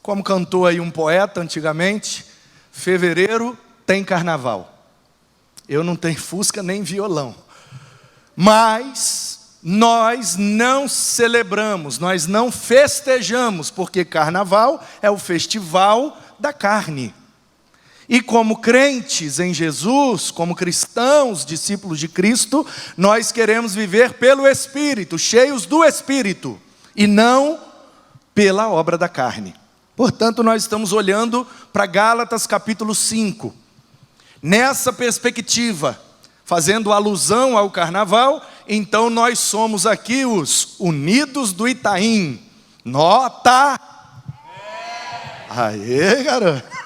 Como cantou aí um poeta antigamente, fevereiro tem carnaval. Eu não tenho fusca nem violão. Mas nós não celebramos, nós não festejamos, porque carnaval é o festival da carne. E como crentes em Jesus, como cristãos, discípulos de Cristo, nós queremos viver pelo Espírito, cheios do Espírito, e não pela obra da carne. Portanto, nós estamos olhando para Gálatas capítulo 5. Nessa perspectiva, fazendo alusão ao carnaval, então nós somos aqui os unidos do Itaim. Nota! Aê, garoto!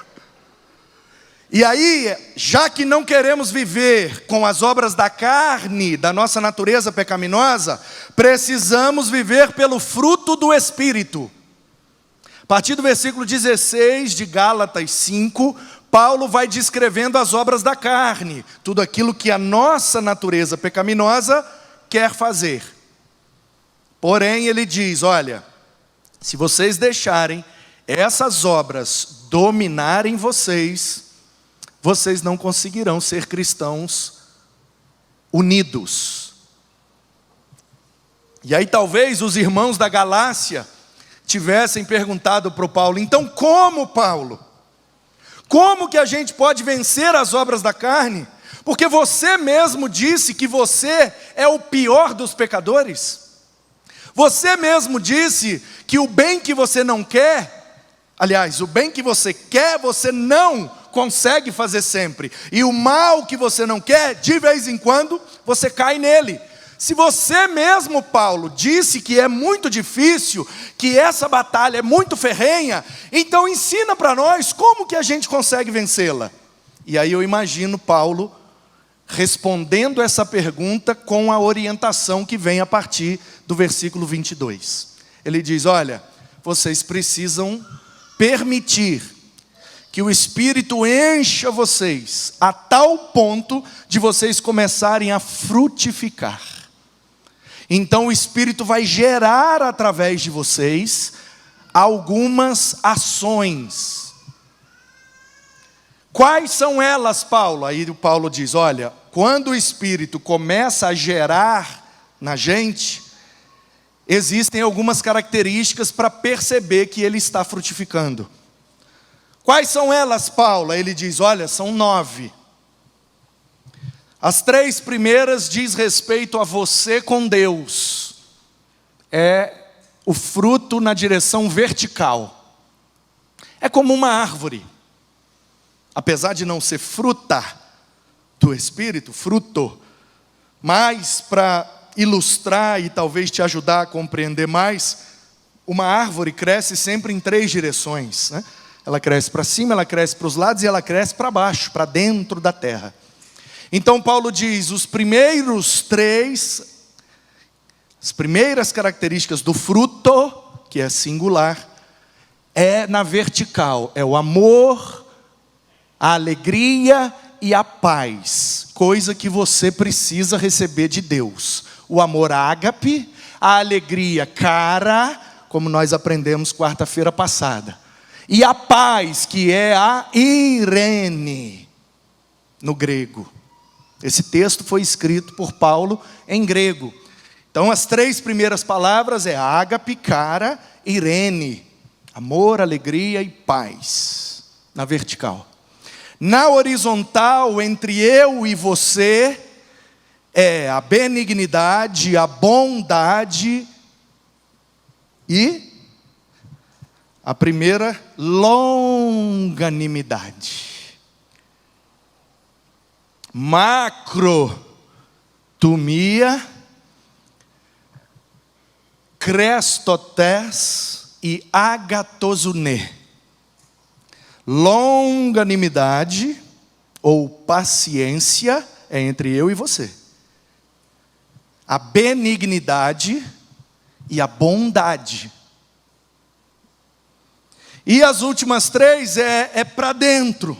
E aí, já que não queremos viver com as obras da carne, da nossa natureza pecaminosa, precisamos viver pelo fruto do Espírito. A partir do versículo 16 de Gálatas 5, Paulo vai descrevendo as obras da carne, tudo aquilo que a nossa natureza pecaminosa quer fazer. Porém, ele diz, olha, se vocês deixarem essas obras dominarem vocês não conseguirão ser cristãos unidos. E aí talvez os irmãos da Galácia tivessem perguntado para o Paulo, então como, Paulo? Como que a gente pode vencer as obras da carne? Porque você mesmo disse que você é o pior dos pecadores. Você mesmo disse que o bem que você não quer, aliás, o bem que você quer, você não consegue fazer sempre. E o mal que você não quer, de vez em quando, você cai nele. Se você mesmo, Paulo, disse que é muito difícil, que essa batalha é muito ferrenha, então ensina para nós como que a gente consegue vencê-la. E aí eu imagino Paulo respondendo essa pergunta com a orientação que vem a partir do versículo 22. Ele diz, olha, vocês precisam permitir que o Espírito encha vocês a tal ponto de vocês começarem a frutificar. Então o Espírito vai gerar através de vocês algumas ações. Quais são elas, Paulo? Aí o Paulo diz, olha, quando o Espírito começa a gerar na gente, existem algumas características para perceber que ele está frutificando. Quais são elas, Paulo? Ele diz, olha, são 9. As 3 primeiras diz respeito a você com Deus. É o fruto na direção vertical. É como uma árvore. Apesar de não ser fruta do Espírito, fruto, mas para ilustrar e talvez te ajudar a compreender mais, uma árvore cresce sempre em 3 direções, né? Ela cresce para cima, ela cresce para os lados e ela cresce para baixo, para dentro da terra. Então Paulo diz, os primeiros 3, as primeiras características do fruto, que é singular, é na vertical, é o amor, a alegria e a paz, coisa que você precisa receber de Deus. O amor ágape, a alegria cara, como nós aprendemos quarta-feira passada. E a paz, que é a Irene, no grego. Esse texto foi escrito por Paulo em grego. Então as 3 primeiras palavras é ágape, cara, Irene. Amor, alegria e paz. Na vertical. Na horizontal, entre eu e você, é a benignidade, a bondade e a primeira, longanimidade. Macrotumia, crestotés e agatosune. Longanimidade ou paciência é entre eu e você. A benignidade e a bondade. E as últimas 3 é para dentro.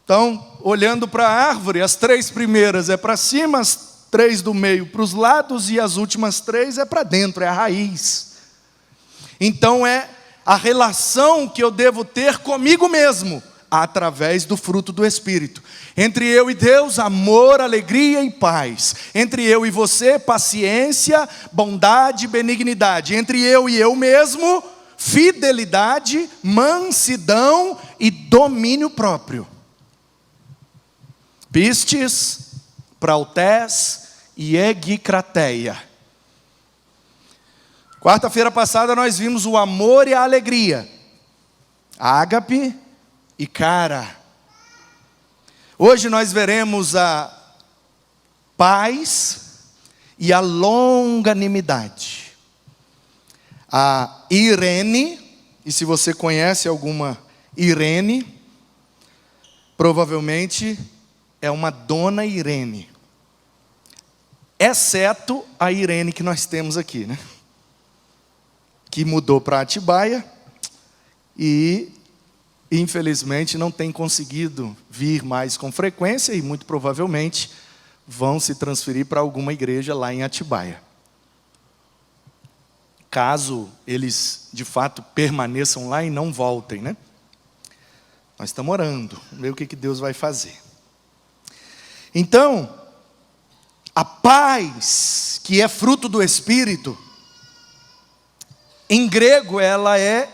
Então, olhando para a árvore, as 3 primeiras é para cima, as 3 do meio para os lados e as últimas 3 é para dentro, é a raiz. Então a relação que eu devo ter comigo mesmo, através do fruto do Espírito. Entre eu e Deus, amor, alegria e paz. Entre eu e você, paciência, bondade e benignidade. Entre eu e eu mesmo, fidelidade, mansidão e domínio próprio. Pistes, prautes e egicrateia. Quarta-feira passada nós vimos o amor e a alegria. Ágape e cara. Hoje nós veremos a paz e a longanimidade. A Irene, e se você conhece alguma Irene, provavelmente é uma dona Irene. Exceto a Irene que nós temos aqui, né? Que mudou para Atibaia e infelizmente não tem conseguido vir mais com frequência e muito provavelmente vão se transferir para alguma igreja lá em Atibaia. Caso eles de fato permaneçam lá e não voltem, né? Nós estamos orando, vamos ver o que Deus vai fazer. Então, a paz que é fruto do Espírito, em grego ela é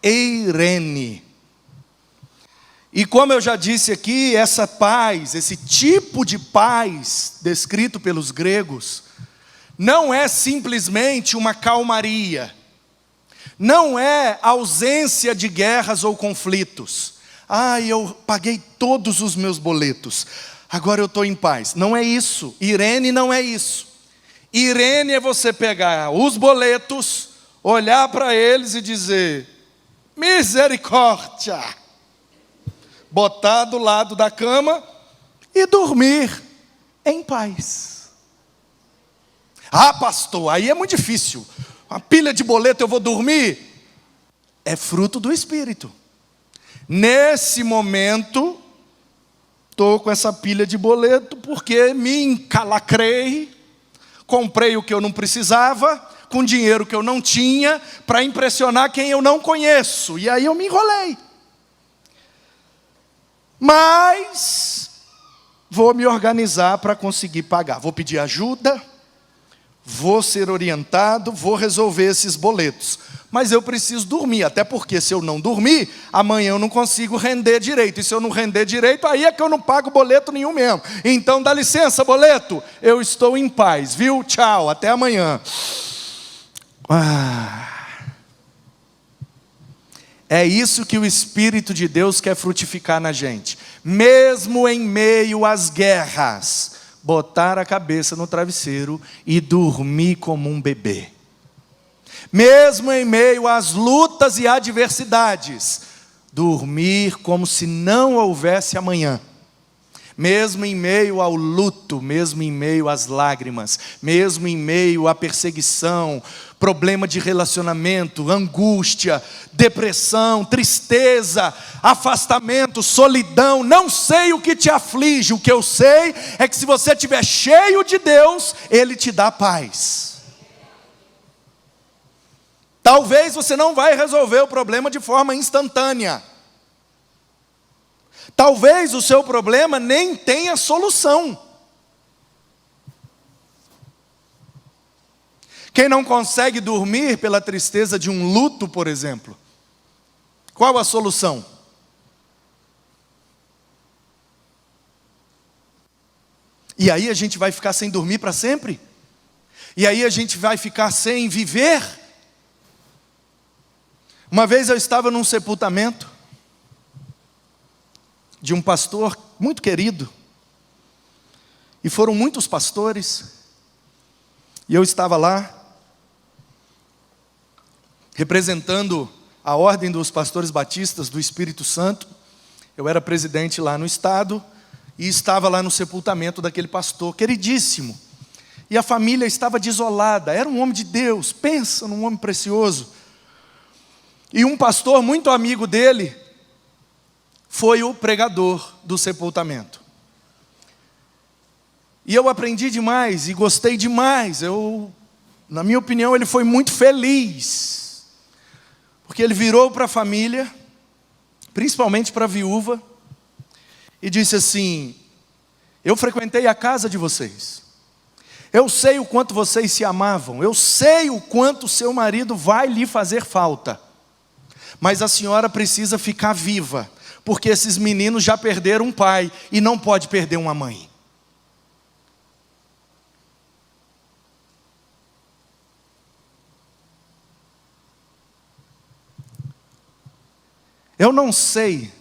eirene. E como eu já disse aqui, essa paz, esse tipo de paz descrito pelos gregos, não é simplesmente uma calmaria, não é ausência de guerras ou conflitos. Eu paguei todos os meus boletos, agora eu estou em paz. Não é isso, Irene não é isso. Irene é você pegar os boletos, olhar para eles e dizer, misericórdia, botar do lado da cama e dormir em paz. Pastor, aí é muito difícil, uma pilha de boleto eu vou dormir? É fruto do Espírito. Nesse momento, estou com essa pilha de boleto porque me encalacrei, comprei o que eu não precisava, com dinheiro que eu não tinha, para impressionar quem eu não conheço. E aí eu me enrolei. Mas vou me organizar para conseguir pagar. Vou pedir ajuda, vou ser orientado, vou resolver esses boletos. Mas eu preciso dormir, até porque se eu não dormir, amanhã eu não consigo render direito. E se eu não render direito, aí é que eu não pago boleto nenhum mesmo. Então dá licença, boleto, eu estou em paz, viu? Tchau, até amanhã. É isso que o Espírito de Deus quer frutificar na gente. Mesmo em meio às guerras, botar a cabeça no travesseiro e dormir como um bebê. Mesmo em meio às lutas e adversidades, dormir como se não houvesse amanhã. Mesmo em meio ao luto, mesmo em meio às lágrimas, mesmo em meio à perseguição, problema de relacionamento, angústia, depressão, tristeza, afastamento, solidão, não sei o que te aflige, o que eu sei é que se você estiver cheio de Deus, Ele te dá paz. Talvez você não vai resolver o problema de forma instantânea. Talvez o seu problema nem tenha solução. Quem não consegue dormir pela tristeza de um luto, por exemplo, qual a solução? E aí a gente vai ficar sem dormir para sempre? E aí a gente vai ficar sem viver? Uma vez eu estava num sepultamento de um pastor muito querido, e foram muitos pastores, e eu estava lá, representando a ordem dos pastores batistas do Espírito Santo. Eu era presidente lá no estado, e estava lá no sepultamento daquele pastor, queridíssimo, e a família estava desolada, era um homem de Deus, pensa num homem precioso, e um pastor muito amigo dele, foi o pregador do sepultamento. E eu aprendi demais e gostei demais. Na minha opinião, ele foi muito feliz. Porque ele virou para a família, principalmente para a viúva, e disse assim: eu frequentei a casa de vocês, eu sei o quanto vocês se amavam, eu sei o quanto seu marido vai lhe fazer falta, mas a senhora precisa ficar viva, porque esses meninos já perderam um pai, e não pode perder uma mãe. Eu não sei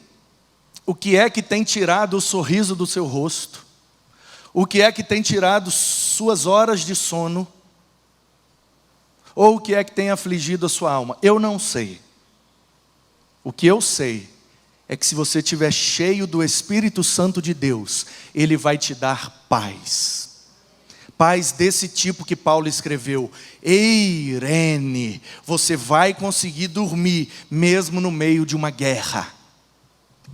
o que é que tem tirado o sorriso do seu rosto, o que é que tem tirado suas horas de sono, ou o que é que tem afligido a sua alma. Eu não sei. O que eu sei é que se você estiver cheio do Espírito Santo de Deus, Ele vai te dar paz. Paz desse tipo que Paulo escreveu: Eirene, você vai conseguir dormir mesmo no meio de uma guerra.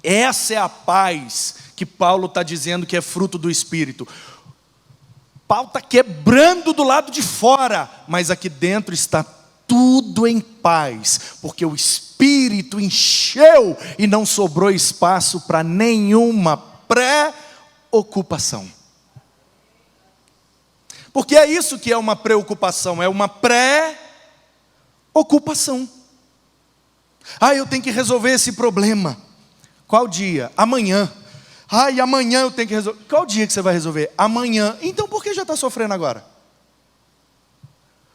Essa é a paz que Paulo está dizendo que é fruto do Espírito. Paulo está quebrando do lado de fora, mas aqui dentro está tudo em paz, porque o Espírito encheu e não sobrou espaço para nenhuma preocupação. Porque é isso que é uma preocupação, é uma pré-ocupação. Eu tenho que resolver esse problema. Qual dia? Amanhã. E amanhã eu tenho que resolver. Qual dia que você vai resolver? Amanhã. Então por que já está sofrendo agora?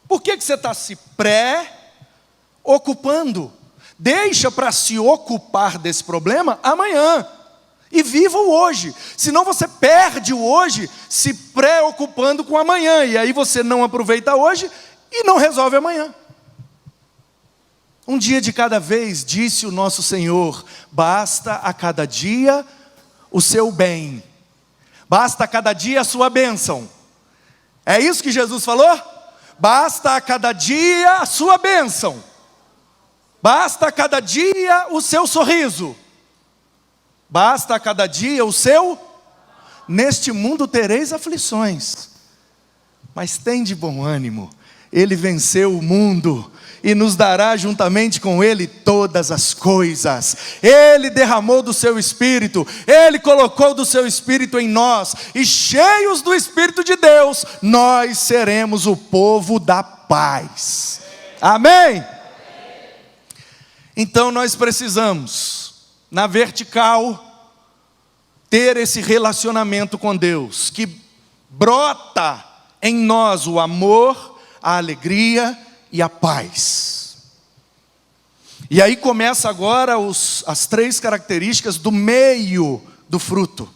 Por que você está se pré-ocupando? Deixa para se ocupar desse problema amanhã. E viva o hoje. Senão você perde o hoje se preocupando com amanhã. E aí você não aproveita hoje e não resolve amanhã. Um dia de cada vez, disse o nosso Senhor: basta a cada dia o seu bem. Basta a cada dia a sua bênção. É isso que Jesus falou? Basta a cada dia a sua bênção. Basta a cada dia o seu sorriso. Basta a cada dia o seu... Neste mundo tereis aflições, mas tende bom ânimo. Ele venceu o mundo e nos dará juntamente com Ele todas as coisas. Ele derramou do seu Espírito, Ele colocou do seu Espírito em nós, e cheios do Espírito de Deus, nós seremos o povo da paz. Amém? Então nós precisamos, na vertical, ter esse relacionamento com Deus, que brota em nós o amor, a alegria e a paz. E aí começa agora as 3 características do meio do fruto,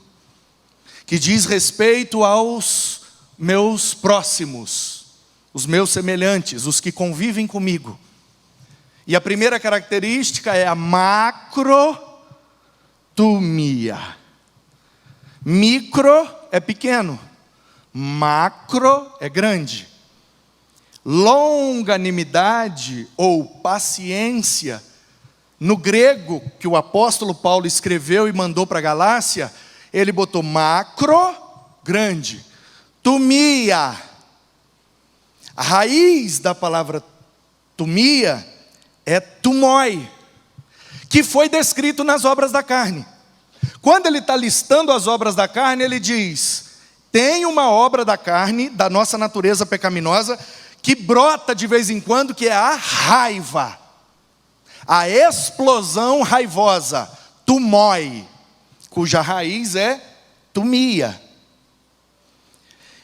que diz respeito aos meus próximos, os meus semelhantes, os que convivem comigo. E a primeira característica é a macrotumia. Micro é pequeno, macro é grande. Longanimidade ou paciência, no grego que o apóstolo Paulo escreveu e mandou para a Galácia, ele botou macro, grande, tumia. A raiz da palavra tumia é tumoi, que foi descrito nas obras da carne. Quando ele está listando as obras da carne, ele diz: tem uma obra da carne, da nossa natureza pecaminosa, que brota de vez em quando, que é a raiva, a explosão raivosa, tumoi, cuja raiz é tumia.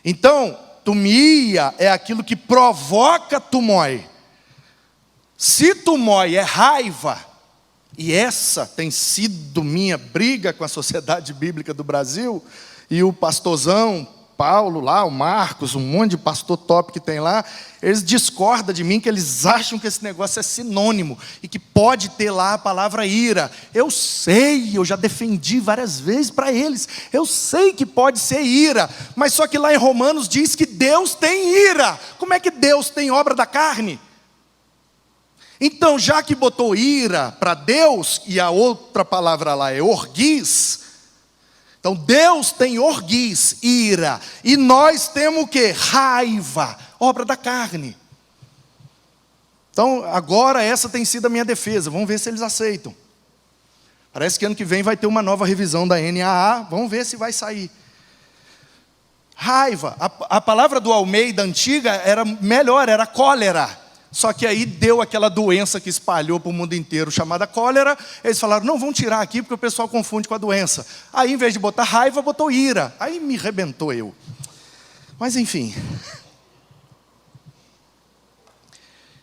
Então, tumia é aquilo que provoca tumoi. Se tumoi é raiva, e essa tem sido minha briga com a Sociedade Bíblica do Brasil, e o pastorzão Paulo lá, o Marcos, um monte de pastor top que tem lá, eles discordam de mim, que eles acham que esse negócio é sinônimo, e que pode ter lá a palavra ira. Eu sei, eu já defendi várias vezes para eles, eu sei que pode ser ira, mas só que lá em Romanos diz que Deus tem ira. Como é que Deus tem obra da carne? Então, já que botou ira para Deus, e a outra palavra lá é orgis, então Deus tem orgis, ira, e nós temos o quê? Raiva, obra da carne. Então, agora essa tem sido a minha defesa. Vamos ver se eles aceitam. Parece que ano que vem vai ter uma nova revisão da NAA. Vamos ver se vai sair. Raiva. A palavra do Almeida antiga era melhor, era cólera. Só que aí deu aquela doença que espalhou para o mundo inteiro, chamada cólera. Eles falaram, não, vamos tirar aqui, porque o pessoal confunde com a doença. Aí, em vez de botar raiva, botou ira. Aí me rebentou eu. Mas, enfim.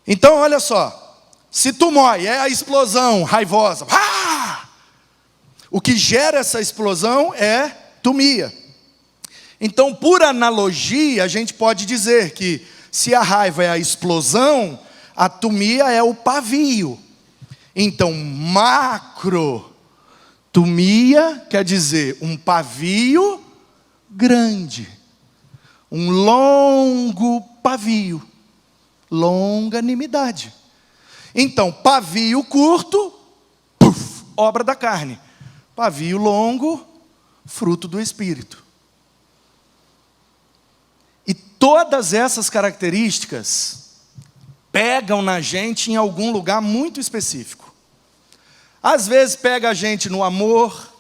Então, olha só. Se tu mói, é a explosão raivosa. Ah! O que gera essa explosão é tumia. Então, por analogia, a gente pode dizer que se a raiva é a explosão, a tumia é o pavio. Então, macrotumia quer dizer um pavio grande. Um longo pavio. Longanimidade. Então, pavio curto, puf, obra da carne. Pavio longo, fruto do Espírito. E todas essas características pegam na gente em algum lugar muito específico. Às vezes pega a gente no amor,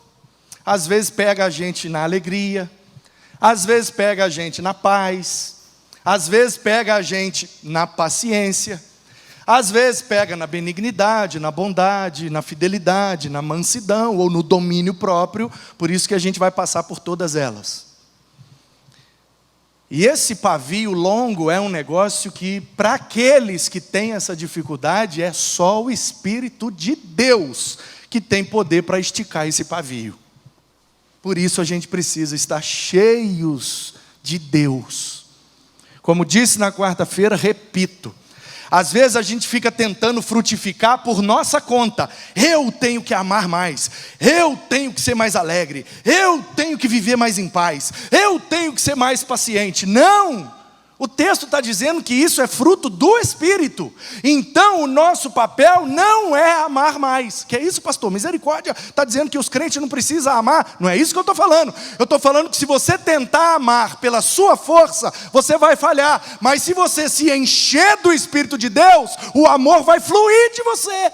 às vezes pega a gente na alegria, às vezes pega a gente na paz, às vezes pega a gente na paciência, às vezes pega na benignidade, na bondade, na fidelidade, na mansidão ou no domínio próprio. Por isso que a gente vai passar por todas elas. E esse pavio longo é um negócio que, para aqueles que têm essa dificuldade, é só o Espírito de Deus que tem poder para esticar esse pavio. Por isso a gente precisa estar cheios de Deus. Como disse na quarta-feira, repito. Às vezes a gente fica tentando frutificar por nossa conta. Eu tenho que amar mais. Eu tenho que ser mais alegre. Eu tenho que viver mais em paz. Eu tenho que ser mais paciente. Não! O texto está dizendo que isso é fruto do Espírito. Então o nosso papel não é amar mais. Que é isso, pastor? Misericórdia está dizendo que os crentes não precisam amar. Não é isso que eu estou falando. Eu estou falando que se você tentar amar pela sua força, você vai falhar. Mas se você se encher do Espírito de Deus, o amor vai fluir de você.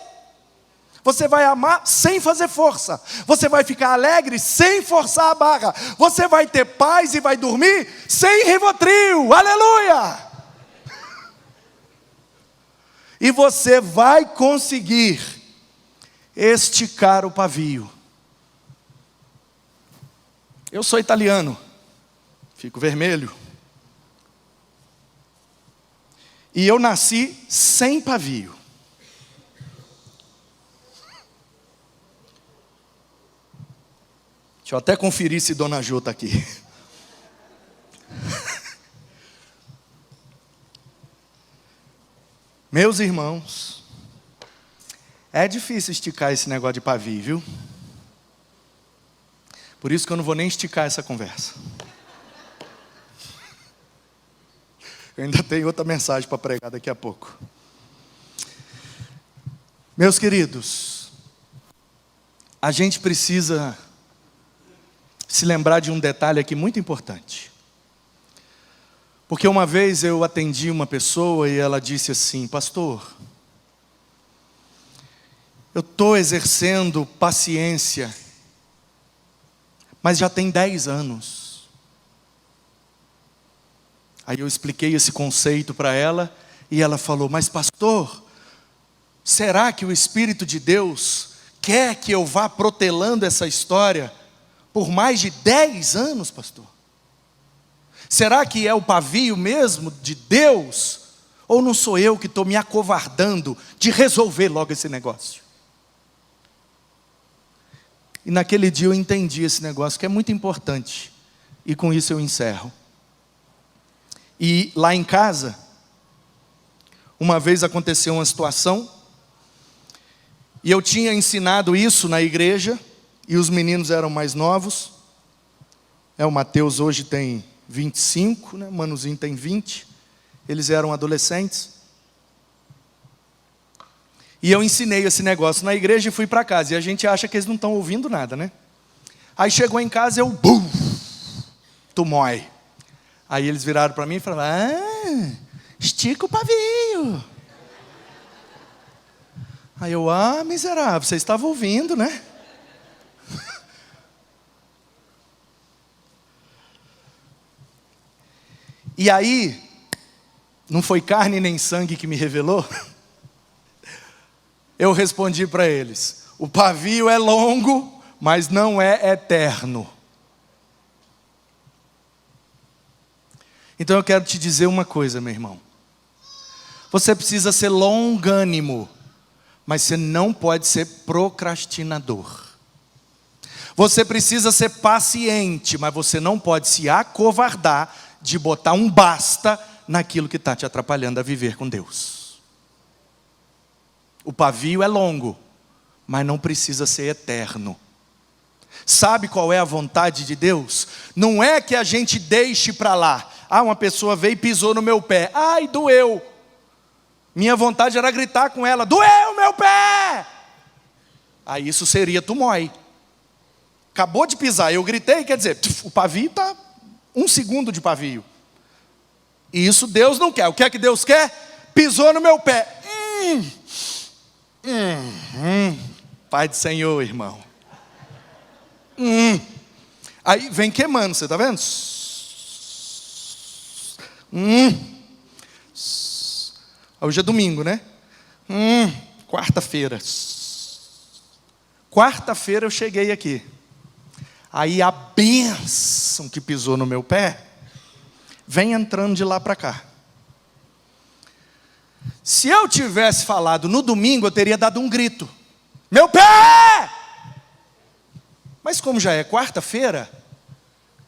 Você vai amar sem fazer força. Você vai ficar alegre sem forçar a barra. Você vai ter paz e vai dormir sem Rivotril. Aleluia! E você vai conseguir esticar o pavio. Eu sou italiano. Fico vermelho. E eu nasci sem pavio. Deixa eu até conferir se Dona Jô está aqui. Meus irmãos, é difícil esticar esse negócio de pavio, viu? Por isso que eu não vou nem esticar essa conversa. Eu ainda tenho outra mensagem para pregar daqui a pouco. Meus queridos, a gente precisa se lembrar de um detalhe aqui muito importante. Porque uma vez eu atendi uma pessoa e ela disse assim: pastor, eu estou exercendo paciência, mas já tem 10 anos. Aí eu expliquei esse conceito para ela e ela falou: mas pastor, será que o Espírito de Deus quer que eu vá protelando essa história por mais de 10 anos, pastor? Será que é o pavio mesmo de Deus? Ou não sou eu que estou me acovardando de resolver logo esse negócio? E naquele dia eu entendi esse negócio que é muito importante. E com isso eu encerro. E lá em casa, uma vez aconteceu uma situação, e eu tinha ensinado isso na igreja, e os meninos eram mais novos. O Mateus hoje tem 25, né? O Manuzinho tem 20. Eles eram adolescentes. E eu ensinei esse negócio na igreja e fui para casa. E a gente acha que eles não estão ouvindo nada, né? Aí chegou em casa, eu... Bum! Tu mói. Aí eles viraram para mim e falaram: estica o pavio. Aí eu, miserável, você estava ouvindo, né? E aí, não foi carne nem sangue que me revelou? Eu respondi para eles: o pavio é longo, mas não é eterno. Então eu quero te dizer uma coisa, meu irmão. Você precisa ser longânimo, mas você não pode ser procrastinador. Você precisa ser paciente, mas você não pode se acovardar de botar um basta naquilo que está te atrapalhando a viver com Deus. O pavio é longo, mas não precisa ser eterno. Sabe qual é a vontade de Deus? Não é que a gente deixe para lá. Uma pessoa veio e pisou no meu pé. Ai, doeu. Minha vontade era gritar com ela: doeu meu pé! Aí isso seria tumói. Acabou de pisar, eu gritei, quer dizer, o pavio está 1 segundo de pavio. E isso Deus não quer. O que é que Deus quer? Pisou no meu pé. Pai do Senhor, irmão. Aí vem queimando, você está vendo? Hoje é domingo, né? Quarta-feira. Quarta-feira eu cheguei aqui. Aí a bênção que pisou no meu pé vem entrando de lá para cá. Se eu tivesse falado no domingo, eu teria dado um grito: meu pé! Mas como já é quarta-feira,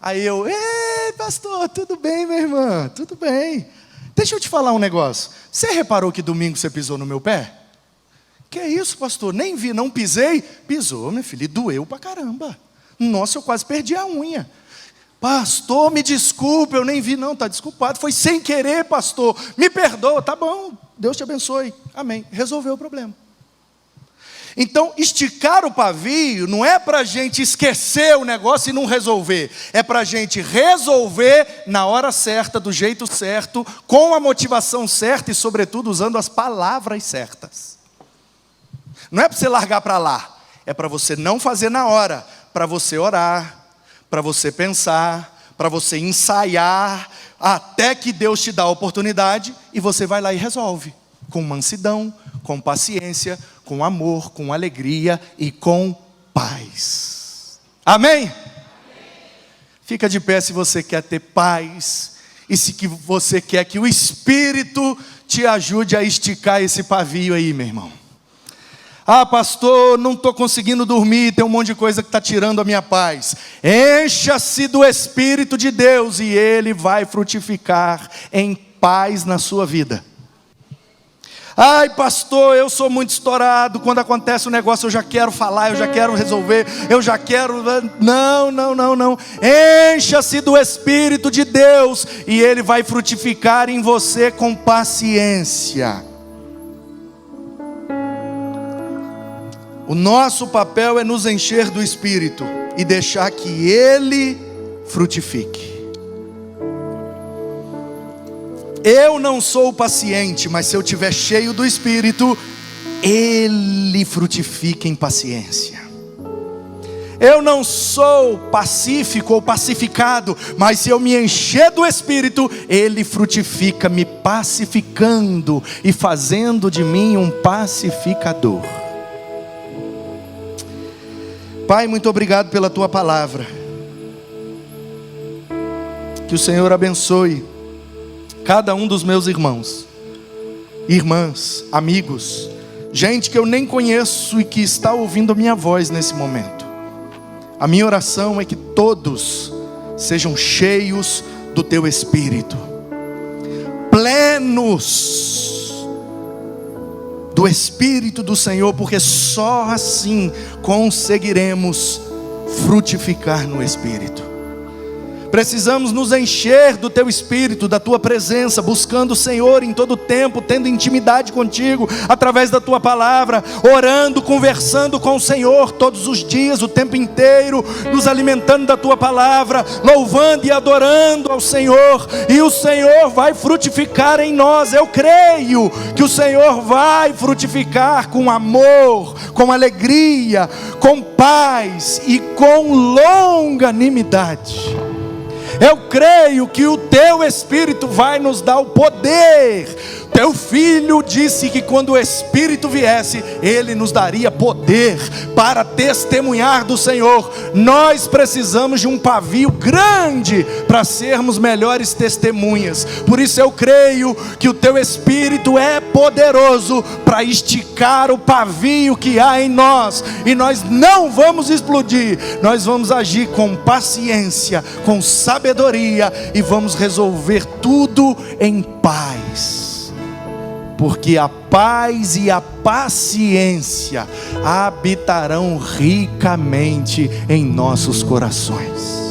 aí eu: ei, pastor, tudo bem, minha irmã? Tudo bem. Deixa eu te falar um negócio. Você reparou que domingo você pisou no meu pé? Que é isso, pastor? Nem vi, não pisei. Pisou, meu filho, e doeu pra caramba. Nossa, eu quase perdi a unha. Pastor, me desculpe, eu nem vi. Não, está desculpado, foi sem querer, pastor. Me perdoa, tá bom, Deus te abençoe. Amém, resolveu o problema. Então, esticar o pavio não é para a gente esquecer o negócio e não resolver. É para a gente resolver na hora certa, do jeito certo, com a motivação certa e, sobretudo, usando as palavras certas. Não é para você largar para lá. É para você não fazer na hora. Para você orar, para você pensar, para você ensaiar, até que Deus te dá a oportunidade e você vai lá e resolve. Com mansidão, com paciência, com amor, com alegria e com paz. Amém? Amém? Fica de pé se você quer ter paz e se que você quer que o Espírito te ajude a esticar esse pavio aí, meu irmão. Pastor, não estou conseguindo dormir, tem um monte de coisa que está tirando a minha paz. Encha-se do Espírito de Deus e Ele vai frutificar em paz na sua vida. Ai, pastor, eu sou muito estourado, quando acontece um negócio eu já quero falar, eu já quero resolver, eu já quero... Não. Encha-se do Espírito de Deus e Ele vai frutificar em você com paciência. O nosso papel é nos encher do Espírito e deixar que Ele frutifique. Eu não sou paciente, mas se eu estiver cheio do Espírito, Ele frutifica em paciência. Eu não sou pacífico ou pacificado, mas se eu me encher do Espírito, Ele frutifica me pacificando e fazendo de mim um pacificador. Pai, muito obrigado pela Tua palavra. Que o Senhor abençoe cada um dos meus irmãos, irmãs, amigos, gente que eu nem conheço e que está ouvindo a minha voz nesse momento. A minha oração é que todos sejam cheios do Teu Espírito, plenos do Espírito do Senhor, porque só assim conseguiremos frutificar no Espírito. Precisamos nos encher do Teu Espírito, da Tua presença, buscando o Senhor em todo tempo, tendo intimidade contigo, através da Tua palavra, orando, conversando com o Senhor todos os dias, o tempo inteiro, nos alimentando da Tua palavra, louvando e adorando ao Senhor, e o Senhor vai frutificar em nós. Eu creio que o Senhor vai frutificar com amor, com alegria, com paz e com longanimidade. Eu creio que o Teu Espírito vai nos dar o poder. Teu Filho disse que quando o Espírito viesse, Ele nos daria poder para testemunhar do Senhor. Nós precisamos de um pavio grande para sermos melhores testemunhas. Por isso eu creio que o Teu Espírito é poderoso para esticar o pavio que há em nós. E nós não vamos explodir, nós vamos agir com paciência, com sabedoria, e vamos resolver tudo em paz. Porque a paz e a paciência habitarão ricamente em nossos corações.